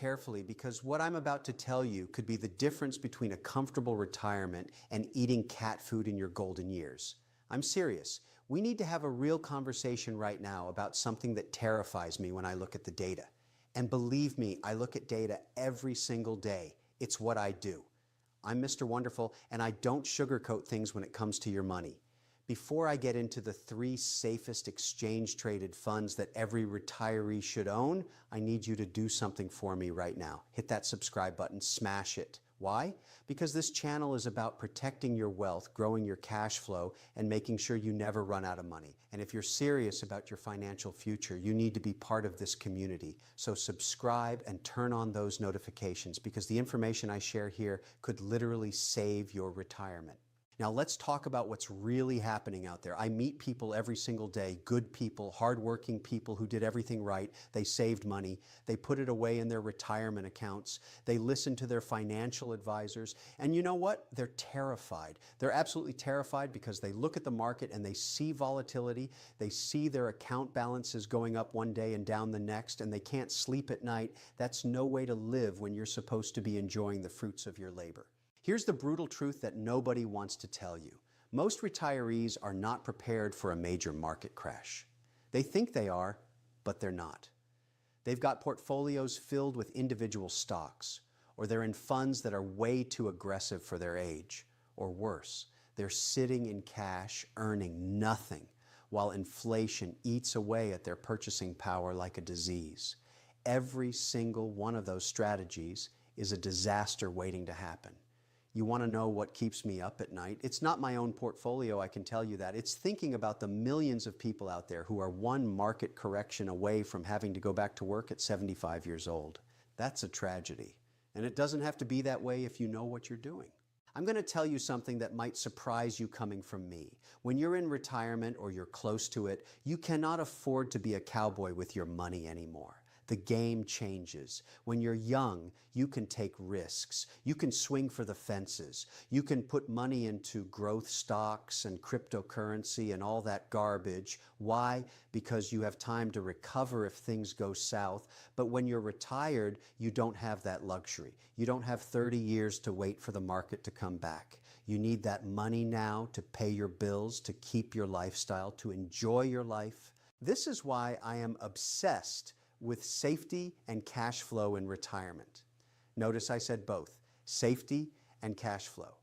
Carefully, because what I'm about to tell you could be the difference between a comfortable retirement and eating cat food in your golden years. I'm serious. We need to have a real conversation right now about something that terrifies me when I look at the data. And believe me, I look at data every single day. It's what I do. I'm Mr. Wonderful, and I don't sugarcoat things when it comes to your money. Before I get into the 3 safest exchange-traded funds that every retiree should own, I need you to do something for me right now. Hit that subscribe button, smash it. Why? Because this channel is about protecting your wealth, growing your cash flow, and making sure you never run out of money. And if you're serious about your financial future, you need to be part of this community. So subscribe and turn on those notifications, because the information I share here could literally save your retirement. Now let's talk about what's really happening out there. I meet people every single day, good people, hardworking people who did everything right. They saved money. They put it away in their retirement accounts. They listen to their financial advisors. And you know what? They're terrified. They're absolutely terrified because they look at the market and they see volatility. They see their account balances going up one day and down the next, and they can't sleep at night. That's no way to live when you're supposed to be enjoying the fruits of your labor. Here's the brutal truth that nobody wants to tell you. Most retirees are not prepared for a major market crash. They think they are, but they're not. They've got portfolios filled with individual stocks, or they're in funds that are way too aggressive for their age, or worse, they're sitting in cash earning nothing while inflation eats away at their purchasing power like a disease. Every single one of those strategies is a disaster waiting to happen. You want to know what keeps me up at night? It's not my own portfolio, I can tell you that. It's thinking about the millions of people out there who are one market correction away from having to go back to work at 75 years old. That's a tragedy. And it doesn't have to be that way if you know what you're doing. I'm going to tell you something that might surprise you coming from me. When you're in retirement or you're close to it, you cannot afford to be a cowboy with your money anymore. The game changes. When you're young, you can take risks. You can swing for the fences. You can put money into growth stocks and cryptocurrency and all that garbage. Why? Because you have time to recover if things go south. But when you're retired, you don't have that luxury. You don't have 30 years to wait for the market to come back. You need that money now to pay your bills, to keep your lifestyle, to enjoy your life. This is why I am obsessed with safety and cash flow in retirement. Notice I said both, safety and cash flow.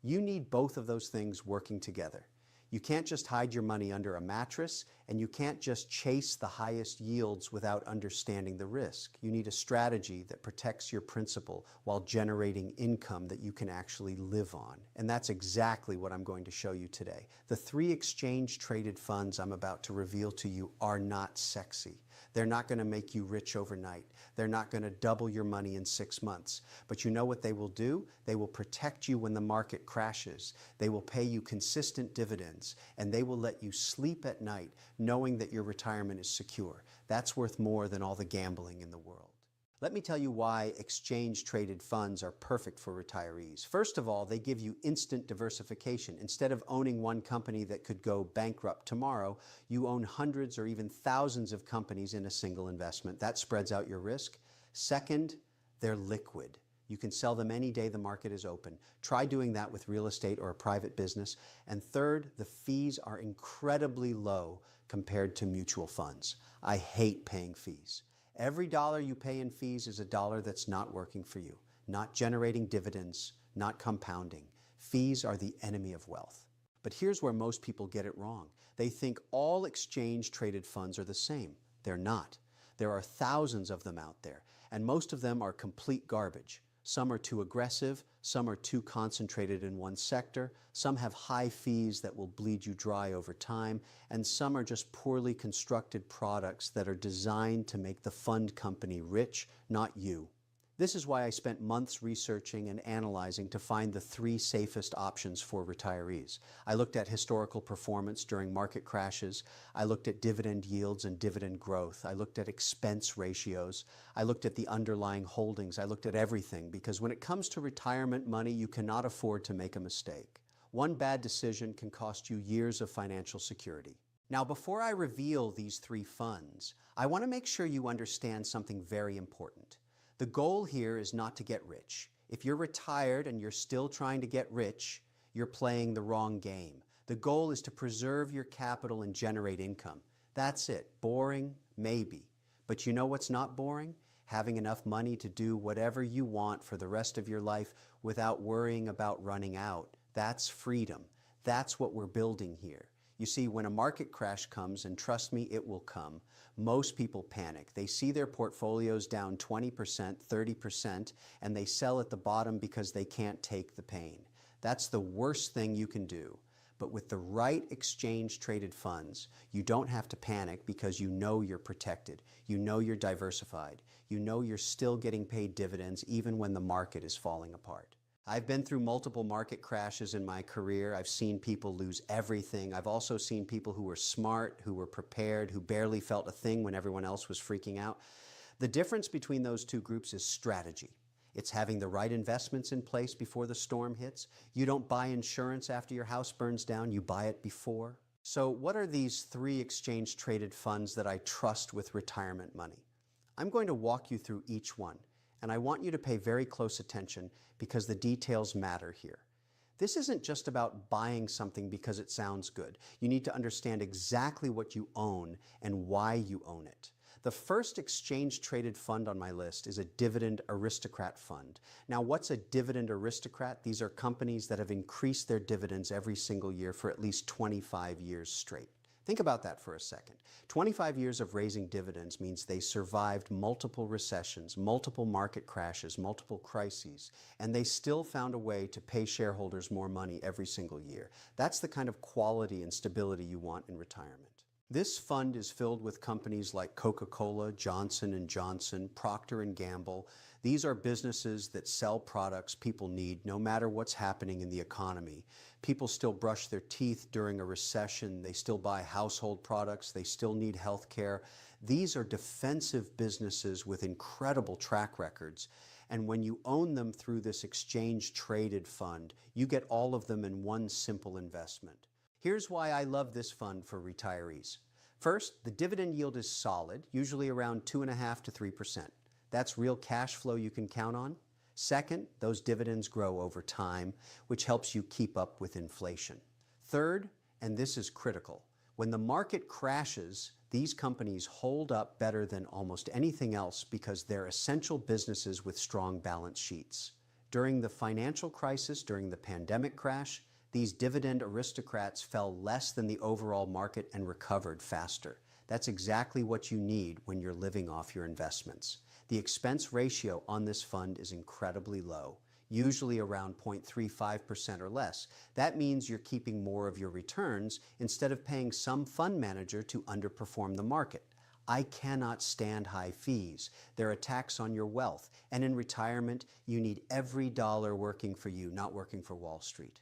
You need both of those things working together. You can't just hide your money under a mattress, and you can't just chase the highest yields without understanding the risk. You need a strategy that protects your principal while generating income that you can actually live on. And that's exactly what I'm going to show you today. The 3 exchange-traded funds I'm about to reveal to you are not sexy. They're not going to make you rich overnight. They're not going to double your money in 6 months. But you know what they will do? They will protect you when the market crashes. They will pay you consistent dividends, and they will let you sleep at night knowing that your retirement is secure. That's worth more than all the gambling in the world. Let me tell you why exchange-traded funds are perfect for retirees. First of all, they give you instant diversification. Instead of owning one company that could go bankrupt tomorrow, you own hundreds or even thousands of companies in a single investment. That spreads out your risk. Second, they're liquid. You can sell them any day the market is open. Try doing that with real estate or a private business. And third, the fees are incredibly low compared to mutual funds. I hate paying fees. Every dollar you pay in fees is a dollar that's not working for you, not generating dividends, not compounding. Fees are the enemy of wealth. But here's where most people get it wrong. They think all exchange-traded funds are the same. They're not. There are thousands of them out there, and most of them are complete garbage. Some are too aggressive, some are too concentrated in one sector, some have high fees that will bleed you dry over time, and some are just poorly constructed products that are designed to make the fund company rich, not you. This is why I spent months researching and analyzing to find the 3 safest options for retirees. I looked at historical performance during market crashes. I looked at dividend yields and dividend growth. I looked at expense ratios. I looked at the underlying holdings. I looked at everything, because when it comes to retirement money, you cannot afford to make a mistake. One bad decision can cost you years of financial security. Now, before I reveal these 3 funds, I want to make sure you understand something very important. The goal here is not to get rich. If you're retired and you're still trying to get rich, you're playing the wrong game. The goal is to preserve your capital and generate income. That's it. Boring? Maybe. But you know what's not boring? Having enough money to do whatever you want for the rest of your life without worrying about running out. That's freedom. That's what we're building here. You see, when a market crash comes, and trust me, it will come, most people panic. They see their portfolios down 20%, 30%, and they sell at the bottom because they can't take the pain. That's the worst thing you can do. But with the right exchange-traded funds, you don't have to panic because you know you're protected. You know you're diversified. You know you're still getting paid dividends even when the market is falling apart. I've been through multiple market crashes in my career. I've seen people lose everything. I've also seen people who were smart, who were prepared, who barely felt a thing when everyone else was freaking out. The difference between those two groups is strategy. It's having the right investments in place before the storm hits. You don't buy insurance after your house burns down, you buy it before. So what are these 3 exchange-traded funds that I trust with retirement money? I'm going to walk you through each one, and I want you to pay very close attention because the details matter here. This isn't just about buying something because it sounds good. You need to understand exactly what you own and why you own it. The first exchange-traded fund on my list is a Dividend Aristocrat fund. Now, what's a Dividend Aristocrat? These are companies that have increased their dividends every single year for at least 25 years straight. Think about that for a second. 25 years of raising dividends means they survived multiple recessions, multiple market crashes, multiple crises, and they still found a way to pay shareholders more money every single year. That's the kind of quality and stability you want in retirement. This fund is filled with companies like Coca-Cola, Johnson & Johnson, Procter & Gamble. These are businesses that sell products people need no matter what's happening in the economy. People still brush their teeth during a recession. They still buy household products. They still need health care. These are defensive businesses with incredible track records. And when you own them through this exchange-traded fund, you get all of them in one simple investment. Here's why I love this fund for retirees. First, the dividend yield is solid, usually around 2.5% to 3%. That's real cash flow you can count on. Second, those dividends grow over time, which helps you keep up with inflation. Third, and this is critical, when the market crashes, these companies hold up better than almost anything else because they're essential businesses with strong balance sheets. During the financial crisis, during the pandemic crash, these dividend aristocrats fell less than the overall market and recovered faster. That's exactly what you need when you're living off your investments. The expense ratio on this fund is incredibly low, usually around 0.35% or less. That means you're keeping more of your returns instead of paying some fund manager to underperform the market. I cannot stand high fees. They're a tax on your wealth. And in retirement, you need every dollar working for you, not working for Wall Street.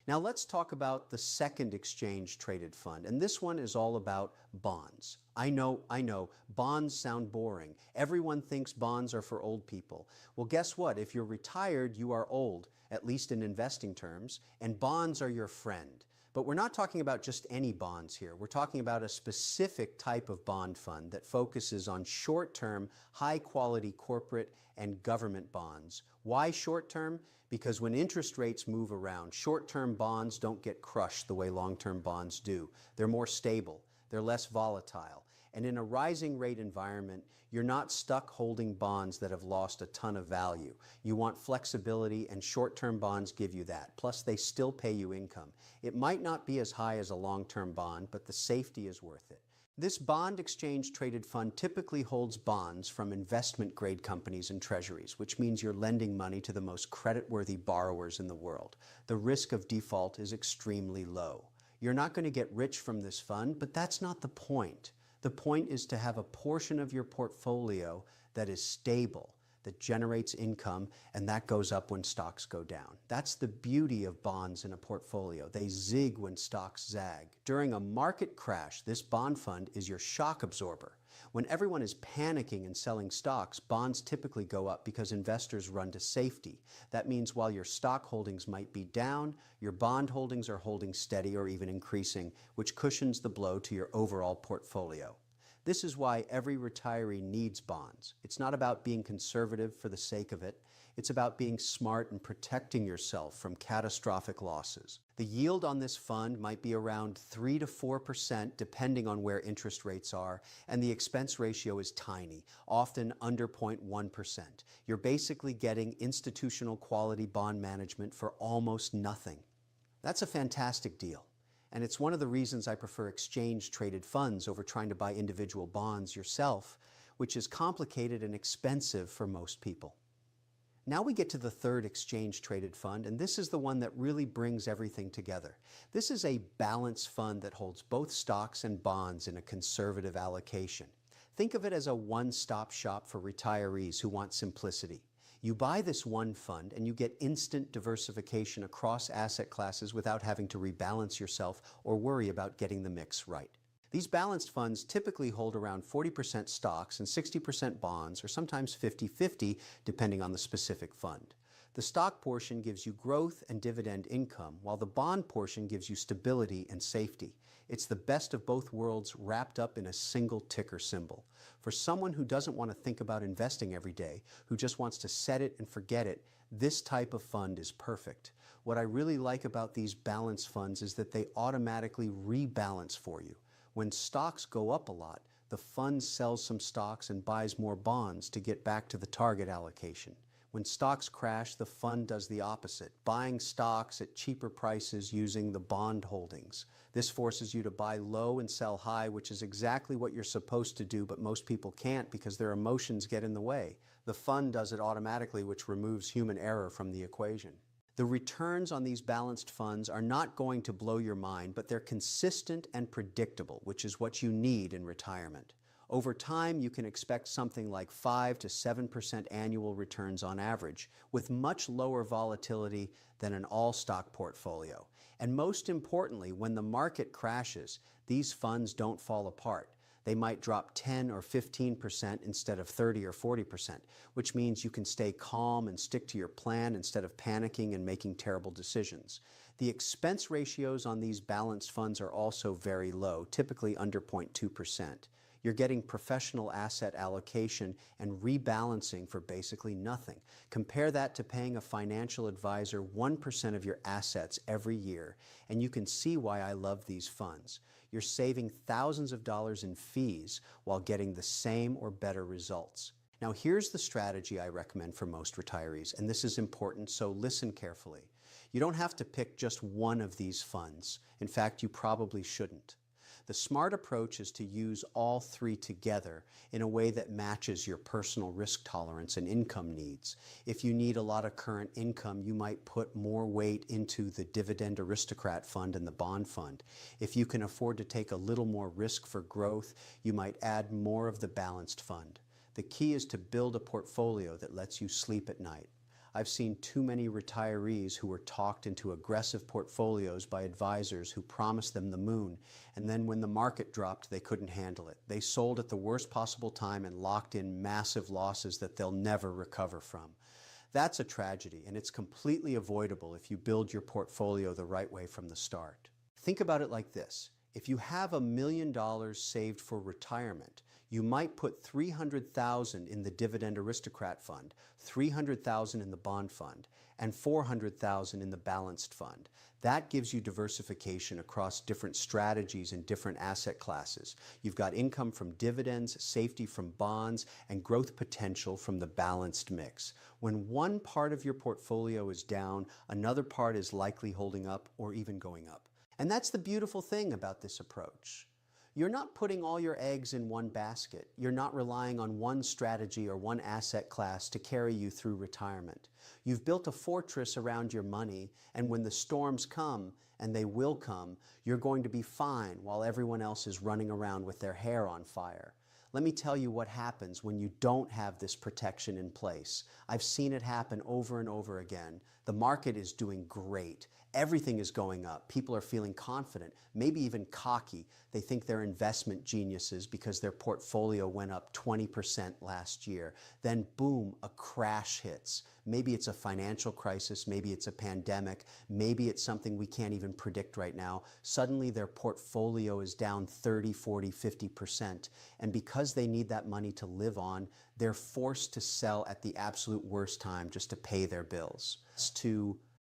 Now let's talk about the second exchange-traded fund, and this one is all about bonds. I know, bonds sound boring. Everyone thinks bonds are for old people. Well, guess what? If you're retired, you are old, at least in investing terms, and bonds are your friend. But we're not talking about just any bonds here. We're talking about a specific type of bond fund that focuses on short-term, high-quality corporate and government bonds. Why short-term? Because when interest rates move around, short-term bonds don't get crushed the way long-term bonds do. They're more stable, they're less volatile. And in a rising rate environment, you're not stuck holding bonds that have lost a ton of value. You want flexibility, and short-term bonds give you that. Plus, they still pay you income. It might not be as high as a long-term bond, but the safety is worth it. This bond exchange-traded fund typically holds bonds from investment-grade companies and treasuries, which means you're lending money to the most creditworthy borrowers in the world. The risk of default is extremely low. You're not going to get rich from this fund, but that's not the point. The point is to have a portion of your portfolio that is stable, that generates income, and that goes up when stocks go down. That's the beauty of bonds in a portfolio. They zig when stocks zag. During a market crash, this bond fund is your shock absorber. When everyone is panicking and selling stocks, bonds typically go up because investors run to safety. That means while your stock holdings might be down, your bond holdings are holding steady or even increasing, which cushions the blow to your overall portfolio. This is why every retiree needs bonds. It's not about being conservative for the sake of it. It's about being smart and protecting yourself from catastrophic losses. The yield on this fund might be around 3 to 4% depending on where interest rates are, and the expense ratio is tiny, often under 0.1%. You're basically getting institutional quality bond management for almost nothing. That's a fantastic deal. And it's one of the reasons I prefer exchange-traded funds over trying to buy individual bonds yourself, which is complicated and expensive for most people. Now we get to the third exchange-traded fund, and this is the one that really brings everything together. This is a balanced fund that holds both stocks and bonds in a conservative allocation. Think of it as a one-stop shop for retirees who want simplicity. You buy this one fund and you get instant diversification across asset classes without having to rebalance yourself or worry about getting the mix right. These balanced funds typically hold around 40% stocks and 60% bonds, or sometimes 50-50, depending on the specific fund. The stock portion gives you growth and dividend income, while the bond portion gives you stability and safety. It's the best of both worlds wrapped up in a single ticker symbol. For someone who doesn't want to think about investing every day, who just wants to set it and forget it, this type of fund is perfect. What I really like about these balanced funds is that they automatically rebalance for you. When stocks go up a lot, the fund sells some stocks and buys more bonds to get back to the target allocation. When stocks crash, the fund does the opposite, buying stocks at cheaper prices using the bond holdings. This forces you to buy low and sell high, which is exactly what you're supposed to do, but most people can't because their emotions get in the way. The fund does it automatically, which removes human error from the equation. The returns on these balanced funds are not going to blow your mind, but they're consistent and predictable, which is what you need in retirement. Over time, you can expect something like 5 to 7% annual returns on average, with much lower volatility than an all-stock portfolio. And most importantly, when the market crashes, these funds don't fall apart. They might drop 10 or 15% instead of 30 or 40%, which means you can stay calm and stick to your plan instead of panicking and making terrible decisions. The expense ratios on these balanced funds are also very low, typically under 0.2%. You're getting professional asset allocation and rebalancing for basically nothing. Compare that to paying a financial advisor 1% of your assets every year, and you can see why I love these funds. You're saving thousands of dollars in fees while getting the same or better results. Now here's the strategy I recommend for most retirees, and this is important, so listen carefully. You don't have to pick just one of these funds. In fact, you probably shouldn't. The smart approach is to use all three together in a way that matches your personal risk tolerance and income needs. If you need a lot of current income, you might put more weight into the Dividend Aristocrat Fund and the bond fund. If you can afford to take a little more risk for growth, you might add more of the balanced fund. The key is to build a portfolio that lets you sleep at night. I've seen too many retirees who were talked into aggressive portfolios by advisors who promised them the moon, and then when the market dropped, they couldn't handle it. They sold at the worst possible time and locked in massive losses that they'll never recover from. That's a tragedy, and it's completely avoidable if you build your portfolio the right way from the start. Think about it like this. If you have $1 million saved for retirement, you might put $300,000 in the Dividend Aristocrat Fund, $300,000 in the bond fund, and $400,000 in the balanced fund. That gives you diversification across different strategies and different asset classes. You've got income from dividends, safety from bonds, and growth potential from the balanced mix. When one part of your portfolio is down, another part is likely holding up or even going up. And that's the beautiful thing about this approach. You're not putting all your eggs in one basket. You're not relying on one strategy or one asset class to carry you through retirement. You've built a fortress around your money, and when the storms come, and they will come, you're going to be fine while everyone else is running around with their hair on fire. Let me tell you what happens when you don't have this protection in place. I've seen it happen over and over again. The market is doing great. Everything is going up. People are feeling confident, maybe even cocky. They think they're investment geniuses because their portfolio went up 20% last year. Then boom, a crash hits. Maybe it's a financial crisis, maybe it's a pandemic, maybe it's something we can't even predict right now. Suddenly their portfolio is down 30, 40, 50%. And because they need that money to live on, they're forced to sell at the absolute worst time just to pay their bills.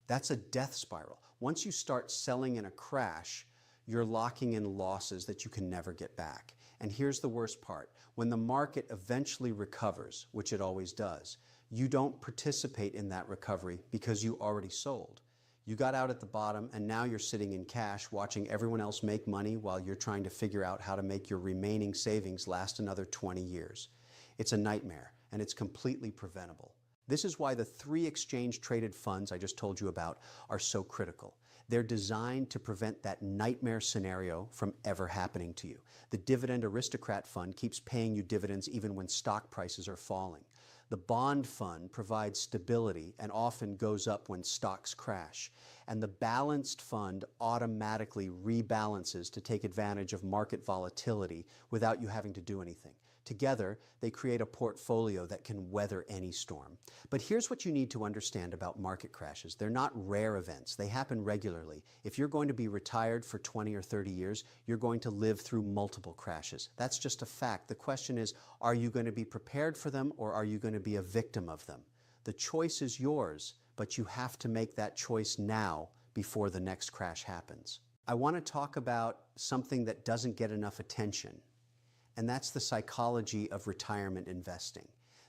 That's a death spiral. Once you start selling in a crash, you're locking in losses that you can never get back. And here's the worst part. When the market eventually recovers, which it always does, you don't participate in that recovery because you already sold. You got out at the bottom and now you're sitting in cash watching everyone else make money while you're trying to figure out how to make your remaining savings last another 20 years. It's a nightmare and it's completely preventable. This is why the 3 exchange-traded funds I just told you about are so critical. They're designed to prevent that nightmare scenario from ever happening to you. The Dividend Aristocrat Fund keeps paying you dividends even when stock prices are falling. The bond fund provides stability and often goes up when stocks crash. And the balanced fund automatically rebalances to take advantage of market volatility without you having to do anything. Together, they create a portfolio that can weather any storm. But here's what you need to understand about market crashes. They're not rare events. They happen regularly. If you're going to be retired for 20 or 30 years, you're going to live through multiple crashes. That's just a fact. The question is, are you going to be prepared for them or are you going to be a victim of them? The choice is yours, but you have to make that choice now before the next crash happens. I want to talk about something that doesn't get enough attention. And that's the psychology of retirement investing.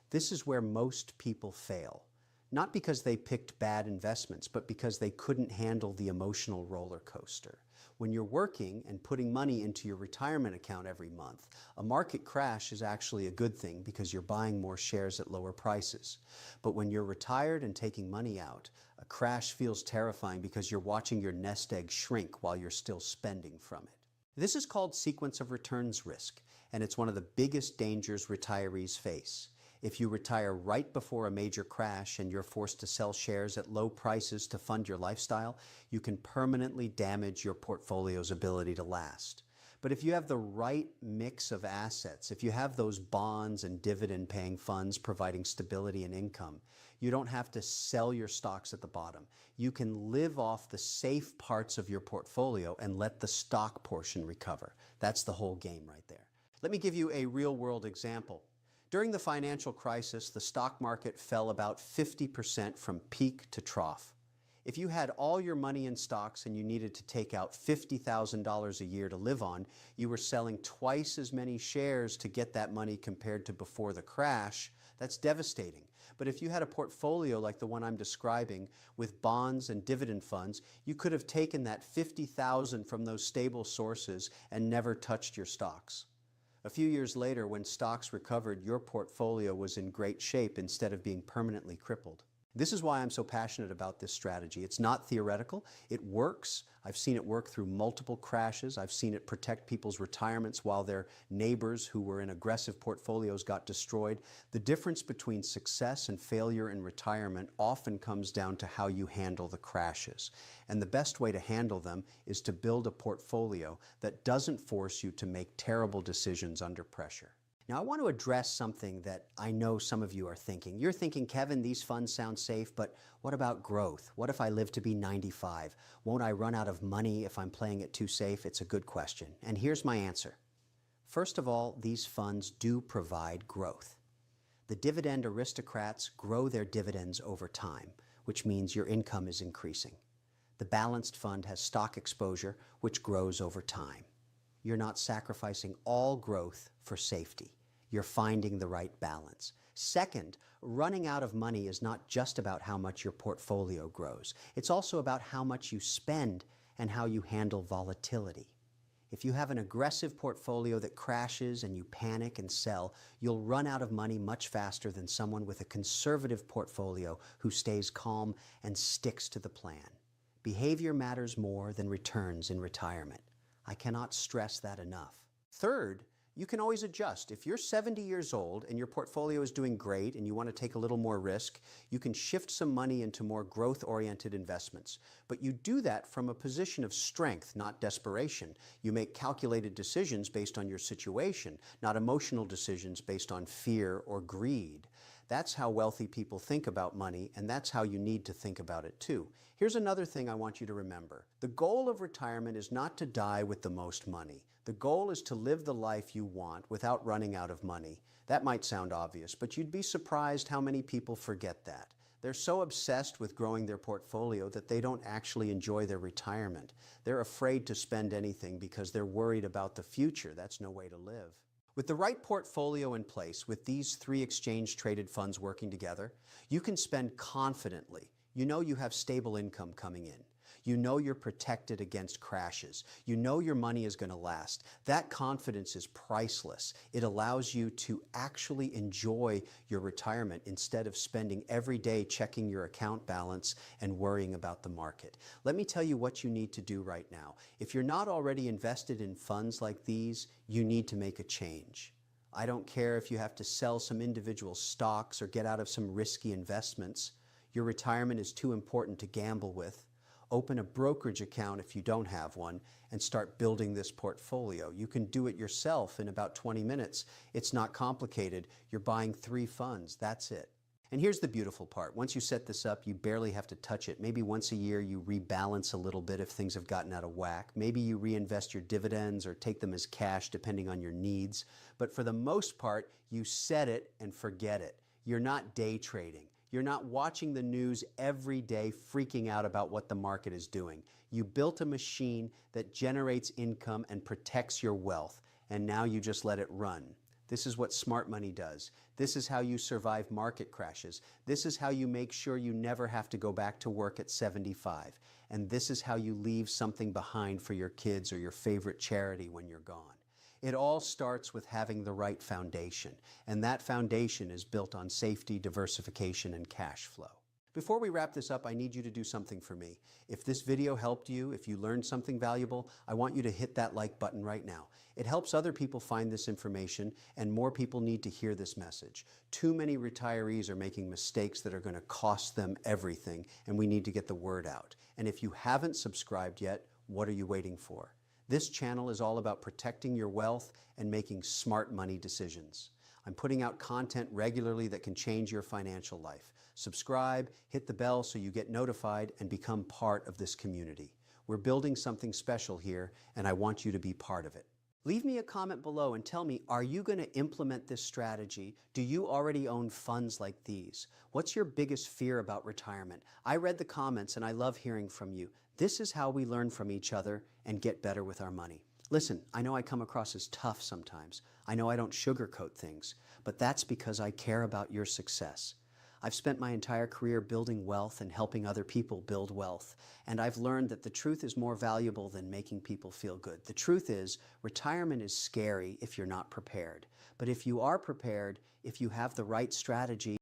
This is where most people fail. Not because they picked bad investments, but because they couldn't handle the emotional roller coaster. When you're working and putting money into your retirement account every month, a market crash is actually a good thing because you're buying more shares at lower prices. But when you're retired and taking money out, a crash feels terrifying because you're watching your nest egg shrink while you're still spending from it. This is called sequence of returns risk, and it's one of the biggest dangers retirees face. If you retire right before a major crash and you're forced to sell shares at low prices to fund your lifestyle, you can permanently damage your portfolio's ability to last. But if you have the right mix of assets, if you have those bonds and dividend-paying funds providing stability and income, you don't have to sell your stocks at the bottom. You can live off the safe parts of your portfolio and let the stock portion recover. That's the whole game right there. Let me give you a real-world example. During the financial crisis, the stock market fell about 50% from peak to trough. If you had all your money in stocks and you needed to take out $50,000 a year to live on, you were selling twice as many shares to get that money compared to before the crash. That's devastating. But if you had a portfolio like the one I'm describing with bonds and dividend funds, you could have taken that $50,000 from those stable sources and never touched your stocks. A few years later, when stocks recovered, your portfolio was in great shape instead of being permanently crippled. This is why I'm so passionate about this strategy. It's not theoretical. It works. I've seen it work through multiple crashes. I've seen it protect people's retirements while their neighbors who were in aggressive portfolios got destroyed. The difference between success and failure in retirement often comes down to how you handle the crashes. And the best way to handle them is to build a portfolio that doesn't force you to make terrible decisions under pressure. Now, I want to address something that I know some of you are thinking. You're thinking, Kevin, these funds sound safe, but what about growth? What if I live to be 95? Won't I run out of money if I'm playing it too safe? It's a good question. And here's my answer. First of all, these funds do provide growth. The dividend aristocrats grow their dividends over time, which means your income is increasing. The balanced fund has stock exposure, which grows over time. You're not sacrificing all growth for safety. You're finding the right balance. Second, running out of money is not just about how much your portfolio grows. It's also about how much you spend and how you handle volatility. If you have an aggressive portfolio that crashes and you panic and sell, you'll run out of money much faster than someone with a conservative portfolio who stays calm and sticks to the plan. Behavior matters more than returns in retirement. I cannot stress that enough. Third, You can always adjust. If you're 70 years old and your portfolio is doing great and you want to take a little more risk, you can shift some money into more growth-oriented investments. But you do that from a position of strength, not desperation. You make calculated decisions based on your situation, not emotional decisions based on fear or greed. That's how wealthy people think about money, and that's how you need to think about it too. Here's another thing I want you to remember. The goal of retirement is not to die with the most money. The goal is to live the life you want without running out of money. That might sound obvious, but you'd be surprised how many people forget that. They're so obsessed with growing their portfolio that they don't actually enjoy their retirement. They're afraid to spend anything because they're worried about the future. That's no way to live. With the right portfolio in place, with these 3 exchange-traded funds working together, you can spend confidently. You know you have stable income coming in. You know you're protected against crashes. You know your money is going to last. That confidence is priceless. It allows you to actually enjoy your retirement instead of spending every day checking your account balance and worrying about the market. Let me tell you what you need to do right now. If you're not already invested in funds like these, you need to make a change. I don't care if you have to sell some individual stocks or get out of some risky investments. Your retirement is too important to gamble with. Open a brokerage account if you don't have one and start building this portfolio. You can do it yourself in about 20 minutes. It's not complicated. You're buying 3 funds. That's it. And here's the beautiful part. Once you set this up, you barely have to touch it. Maybe once a year you rebalance a little bit if things have gotten out of whack. Maybe you reinvest your dividends or take them as cash depending on your needs. But for the most part, you set it and forget it. You're not day trading. You're not watching the news every day freaking out about what the market is doing. You built a machine that generates income and protects your wealth, and now you just let it run. This is what smart money does. This is how you survive market crashes. This is how you make sure you never have to go back to work at 75. And this is how you leave something behind for your kids or your favorite charity when you're gone. It all starts with having the right foundation, and that foundation is built on safety, diversification, and cash flow. Before we wrap this up, I need you to do something for me. If this video helped you, if you learned something valuable, I want you to hit that like button right now. It helps other people find this information, and more people need to hear this message. Too many retirees are making mistakes that are going to cost them everything, and we need to get the word out. And if you haven't subscribed yet, what are you waiting for? This channel is all about protecting your wealth and making smart money decisions. I'm putting out content regularly that can change your financial life. Subscribe, hit the bell so you get notified, and become part of this community. We're building something special here, and I want you to be part of it. Leave me a comment below and tell me, are you going to implement this strategy? Do you already own funds like these? What's your biggest fear about retirement? I read the comments and I love hearing from you. This is how we learn from each other and get better with our money. Listen, I know I come across as tough sometimes. I know I don't sugarcoat things, but that's because I care about your success. I've spent my entire career building wealth and helping other people build wealth, and I've learned that the truth is more valuable than making people feel good. The truth is, retirement is scary if you're not prepared. But if you are prepared, if you have the right strategy,